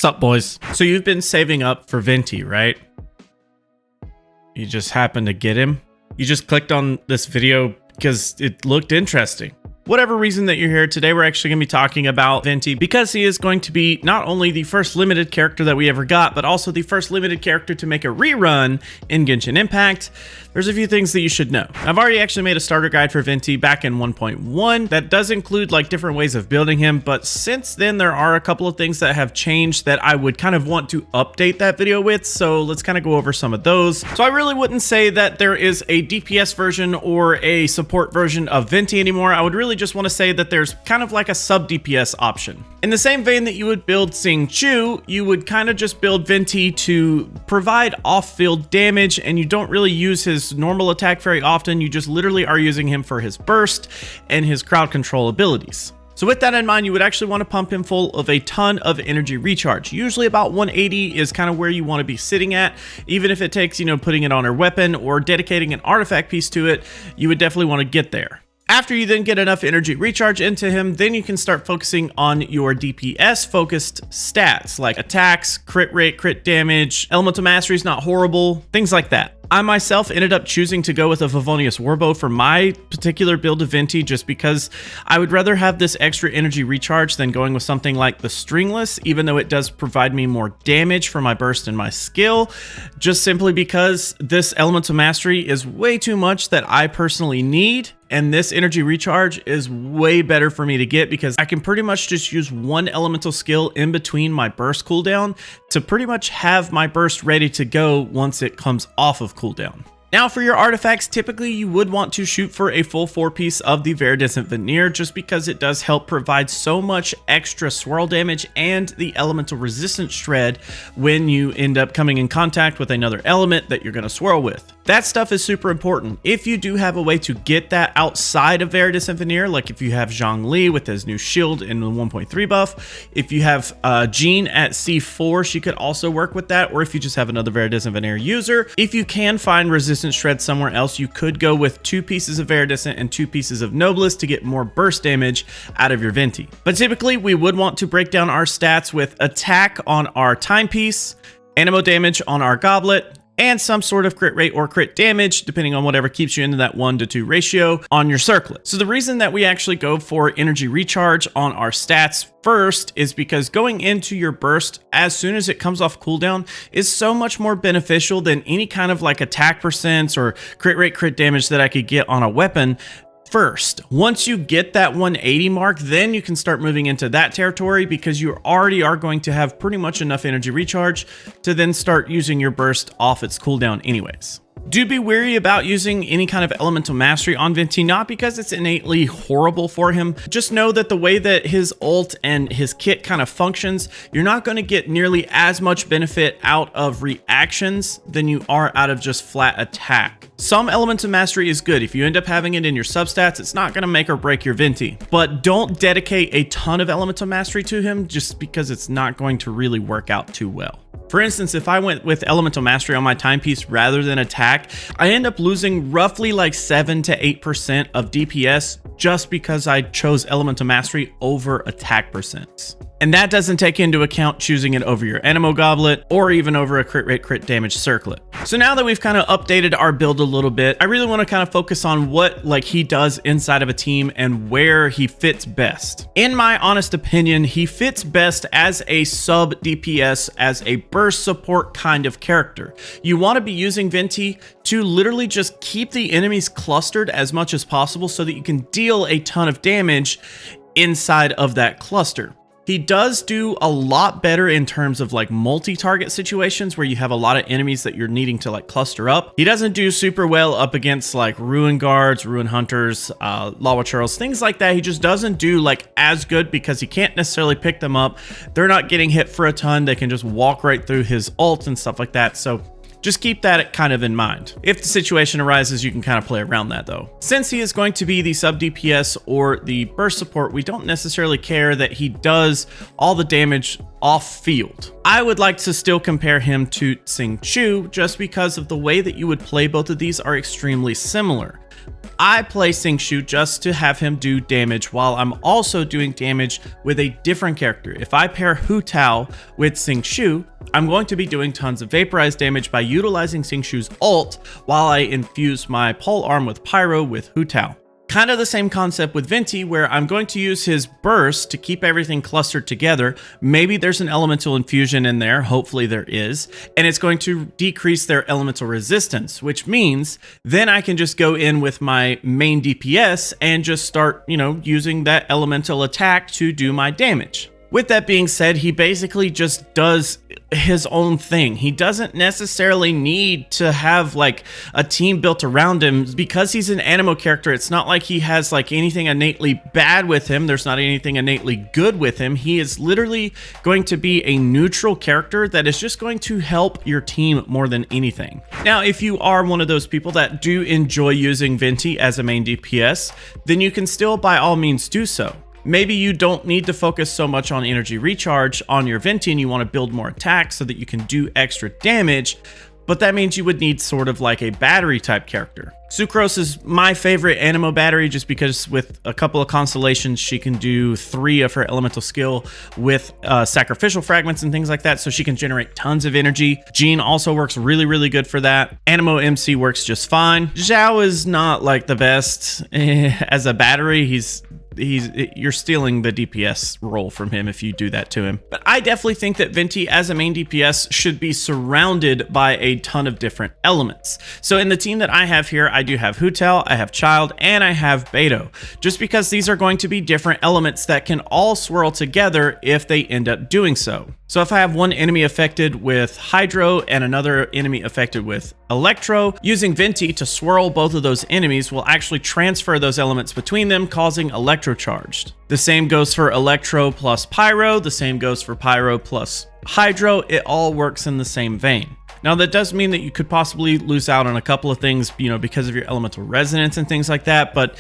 Sup, boys? So you've been saving up for Venti, right? You just happened to get him? You just clicked on this video because it looked interesting. Whatever reason that you're here, today we're actually going to be talking about Venti because he is going to be not only the first limited character that we ever got, but also the first limited character to make a rerun in Genshin Impact. There's a few things that you should know. I've already actually made a starter guide for Venti back in 1.1 that does include like different ways of building him, but since then there are a couple of things that have changed that I would kind of want to update that video with, so let's kind of go over some of those. So I really wouldn't say that there is a DPS version or a support version of Venti anymore. I would really just want to say that there's kind of like a sub-DPS option. In the same vein that you would build Xingqiu, you would kind of just build Venti to provide off-field damage, and you don't really use his normal attack very often. You just literally are using him for his burst and his crowd control abilities. So with that in mind, you would actually want to pump him full of a ton of energy recharge. Usually about 180 is kind of where you want to be sitting at. Even if it takes, putting it on a weapon or dedicating an artifact piece to it, you would definitely want to get there. After you then get enough energy recharge into him, then you can start focusing on your DPS focused stats like attacks, crit rate, crit damage, elemental mastery is not horrible, things like that. I myself ended up choosing to go with a Favonius Warbow for my particular build of Venti just because I would rather have this extra energy recharge than going with something like the Stringless, even though it does provide me more damage for my burst and my skill, just simply because this elemental mastery is way too much that I personally need. And this energy recharge is way better for me to get because I can pretty much just use one elemental skill in between my burst cooldown to pretty much have my burst ready to go once it comes off of cooldown. Now for your artifacts, typically you would want to shoot for a full 4-piece of the Viridescent Veneer just because it does help provide so much extra swirl damage and the elemental resistance shred when you end up coming in contact with another element that you're going to swirl with. That stuff is super important. If you do have a way to get that outside of Viridescent Veneer, like if you have Zhongli with his new shield in the 1.3 buff, if you have Jean at C4, she could also work with that, or if you just have another Viridescent Veneer user. If you can find resistance shred somewhere else, you could go with 2 pieces of Viridescent and 2 pieces of Noblesse to get more burst damage out of your Venti. But typically we would want to break down our stats with attack on our timepiece, anemo damage on our goblet, and some sort of crit rate or crit damage, depending on whatever keeps you into that 1-to-2 ratio on your circlet. So the reason that we actually go for energy recharge on our stats first is because going into your burst as soon as it comes off cooldown is so much more beneficial than any kind of like attack percents or crit rate, crit damage that I could get on a weapon. First, once you get that 180 mark, then you can start moving into that territory because you already are going to have pretty much enough energy recharge to then start using your burst off its cooldown anyways. Do be wary about using any kind of elemental mastery on Venti, not because it's innately horrible for him. Just know that the way that his ult and his kit kind of functions, you're not going to get nearly as much benefit out of reactions than you are out of just flat attack. Some elemental mastery is good. If you end up having it in your substats, it's not going to make or break your Venti. But don't dedicate a ton of elemental mastery to him just because it's not going to really work out too well. For instance, if I went with elemental mastery on my timepiece rather than attack, I end up losing roughly like 7 to 8% of DPS just because I chose elemental mastery over attack percents. And that doesn't take into account choosing it over your anemo goblet or even over a crit rate, crit damage circlet. So now that we've kind of updated our build a little bit, I really want to kind of focus on what like he does inside of a team and where he fits best. In my honest opinion, he fits best as a sub DPS, as a burst support kind of character. You want to be using Venti to literally just keep the enemies clustered as much as possible so that you can deal a ton of damage inside of that cluster. He does do a lot better in terms of like multi-target situations where you have a lot of enemies that you're needing to like cluster up. He doesn't do super well up against like Ruin Guards, Ruin Hunters, Lawa Churls, things like that. He just doesn't do like as good because he can't necessarily pick them up. They're not getting hit for a ton. They can just walk right through his ult and stuff like that. So just keep that kind of in mind. If the situation arises, you can kind of play around that though. Since he is going to be the sub DPS or the burst support, we don't necessarily care that he does all the damage off field. I would like to still compare him to Xingqiu just because of the way that you would play both of these are extremely similar. I play Xingqiu just to have him do damage while I'm also doing damage with a different character. If I pair Hu Tao with Xingqiu, I'm going to be doing tons of vaporized damage by utilizing Xingqiu's ult while I infuse my pole arm with Pyro with Hu Tao. Kind of the same concept with Venti, where I'm going to use his burst to keep everything clustered together. Maybe there's an elemental infusion in there, hopefully there is, and it's going to decrease their elemental resistance, which means then I can just go in with my main DPS and just start, using that elemental attack to do my damage. With that being said, he basically just does his own thing. He doesn't necessarily need to have like a team built around him because he's an animo character. It's not like he has like anything innately bad with him. There's not anything innately good with him. He is literally going to be a neutral character that is just going to help your team more than anything. Now, if you are one of those people that do enjoy using Venti as a main DPS, then you can still by all means do so. Maybe you don't need to focus so much on energy recharge on your Venti and you want to build more attacks so that you can do extra damage, but that means you would need sort of like a battery type character. Sucrose is my favorite animo battery just because with a couple of constellations, she can do 3 of her elemental skill with sacrificial fragments and things like that, so she can generate tons of energy. Jean also works really, really good for that. Animo MC works just fine. Zhao is not like the best as a battery. You're stealing the DPS role from him if you do that to him. But I definitely think that Venti as a main DPS should be surrounded by a ton of different elements. So in the team that I have here, I do have Hu Tao, I have Child, and I have Beto, just because these are going to be different elements that can all swirl together if they end up doing so. So if I have one enemy affected with Hydro and another enemy affected with Electro, using Venti to swirl both of those enemies will actually transfer those elements between them, causing Electrocharged. The same goes for Electro plus Pyro, the same goes for Pyro plus Hydro. It all works in the same vein. Now that does mean that you could possibly lose out on a couple of things, because of your elemental resonance and things like that, but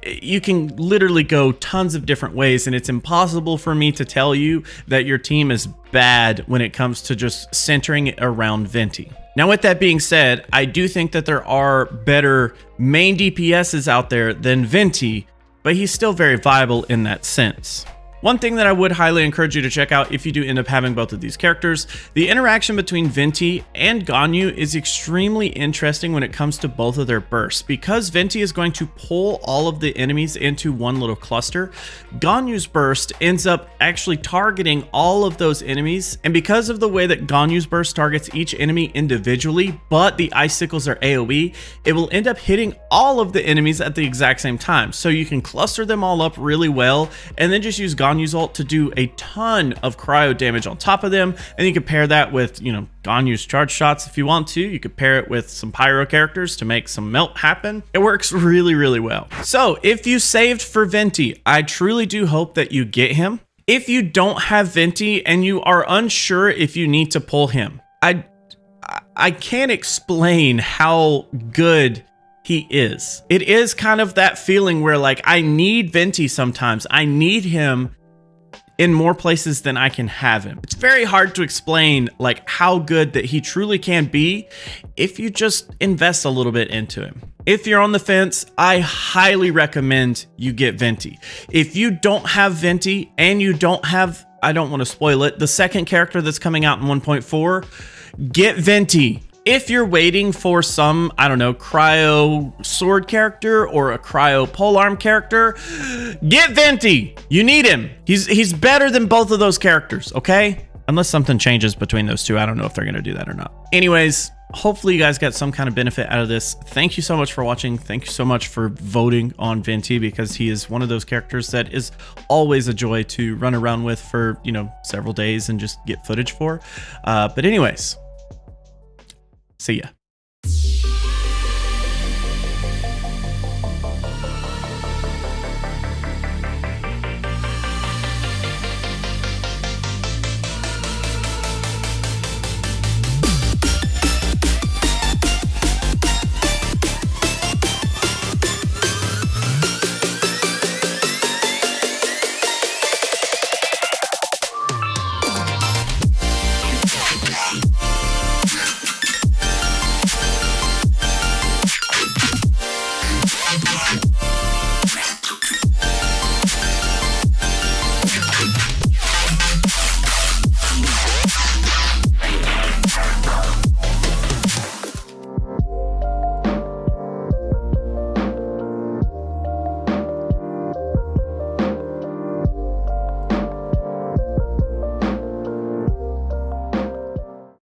you can literally go tons of different ways, and it's impossible for me to tell you that your team is bad when it comes to just centering it around Venti. Now, with that being said, I do think that there are better main DPSs out there than Venti, but he's still very viable in that sense. One thing that I would highly encourage you to check out if you do end up having both of these characters, the interaction between Venti and Ganyu is extremely interesting when it comes to both of their bursts. Because Venti is going to pull all of the enemies into one little cluster, Ganyu's burst ends up actually targeting all of those enemies, and because of the way that Ganyu's burst targets each enemy individually, but the icicles are AoE, it will end up hitting all of the enemies at the exact same time. So you can cluster them all up really well, and then just use Ganyu's ult to do a ton of cryo damage on top of them, and you can pair that with, Ganyu's charge shots if you want to. You could pair it with some pyro characters to make some melt happen. It works really, really well. So if you saved for Venti, I truly do hope that you get him. If you don't have Venti and you are unsure if you need to pull him, I can't explain how good he is. It is kind of that feeling where like I need Venti sometimes. I need him in more places than I can have him. It's very hard to explain like how good that he truly can be if you just invest a little bit into him. If you're on the fence, I highly recommend you get Venti. If you don't have Venti and you don't have, I don't want to spoil it, the second character that's coming out in 1.4, get Venti. If you're waiting for some, I don't know, cryo sword character or a cryo polearm character, get Venti. You need him. He's better than both of those characters, okay? Unless something changes between those two. I don't know if they're going to do that or not. Anyways, hopefully you guys got some kind of benefit out of this. Thank you so much for watching. Thank you so much for voting on Venti, because he is one of those characters that is always a joy to run around with for, several days and just get footage for. But anyways, see ya.